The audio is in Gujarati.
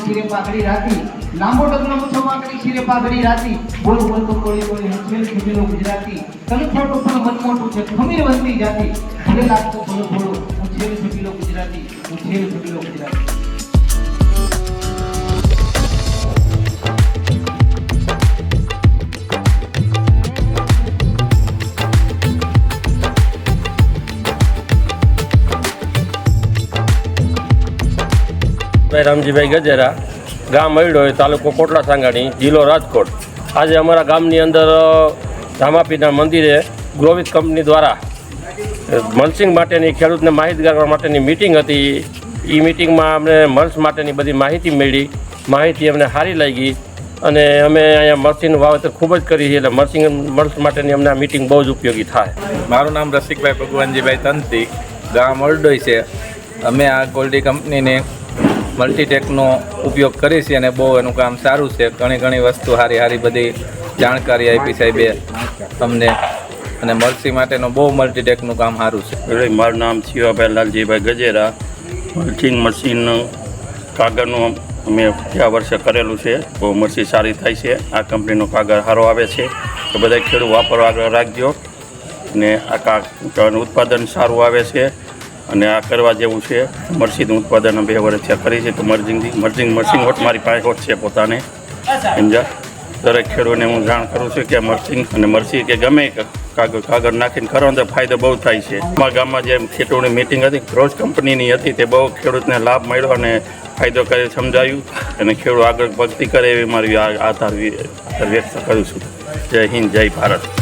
શિરે પાઘડી રાતી, લાંબો ડગલો મૂછો વાંકડી શિરે પાઘડી રાતી, બોલ બોલ તો કોળી કોળી હું છેલ છબીલો ગુજરાતી, તને ખોટું પણ મન મોટું છે ખમીર વંતી જાતી, ભલે લાગતું ભલો ભોળો હું છેલ છબીલો ગુજરાતી, હું છેલ છબીલો ગુજરાતી. રામજીભાઈ ગજેરા, ગામ અયડોય, તાલુકો કોટલા સાંગાણી, જિલ્લો રાજકોટ. આજે અમારા ગામની અંદર રામાપીરના મંદિરે ગ્રોવિસ કંપની દ્વારા મલ્ચિંગ માટેની ખેડૂતને માહિતગાર કરવા માટેની મિટિંગ હતી. એ મિટિંગમાં અમને મલ્ચ માટેની બધી માહિતી મળી. માહિતી અમને સારી લાગી અને અમે અહીંયા મલ્ચિંગનું વાવેતર ખૂબ જ કરી છે. એટલે મલ્ચ માટેની અમને આ મિટિંગ બહુ જ ઉપયોગી થાય. મારું નામ રસિકભાઈ ભગવાનજીભાઈ તંતી, ગામ અરડોઈ છે. અમે આ ગોલ્ડી કંપનીને મલ્ટીટેકનો ઉપયોગ કરી છે અને બહુ એનું કામ સારું છે. ઘણી વસ્તુ સારી બધી જાણકારી આપી સાહેબે અમને, અને મલ્ચી માટેનું બહુ મલ્ટીટેકનું કામ સારું છે. મારું નામ શિવાભાઈ લાલજીભાઈ ગજેરા. મલ્ચિંગ મશીન કાગળનું અમે ગયા વર્ષે કરેલું છે. બહુ મરચી સારી થાય છે. આ કંપનીનો કાગળ સારો આવે છે તો બધા ખેડૂત વાપરવા આગળ રાખજો. અને આ કાગળનું ઉત્પાદન સારું આવે છે અને આ કરવા જેવું છે. મરચીનું ઉત્પાદન 2 વર્ષથી કરી છે તો મર્ચિંગ મશીન મારી પાસે હોત છે પોતાને. સમજા, દરેક ખેડૂતને હું જાણ કરું છું કે મર્ચિંગ અને મરચી કે ગમે કાગળ નાખીને કરો તો ફાયદો બહુ થાય છે. અમારા ગામમાં જે ખેડૂતની મિટિંગ હતી, ક્રોસ કંપનીની હતી, તે બહુ ખેડૂતને લાભ મળ્યો અને ફાયદો કરી સમજાયું અને ખેડૂત આગળ ભક્તિ કરે એવી મારી આધાર વ્યક્ત કરું છું. જય હિન્દ, જય ભારત.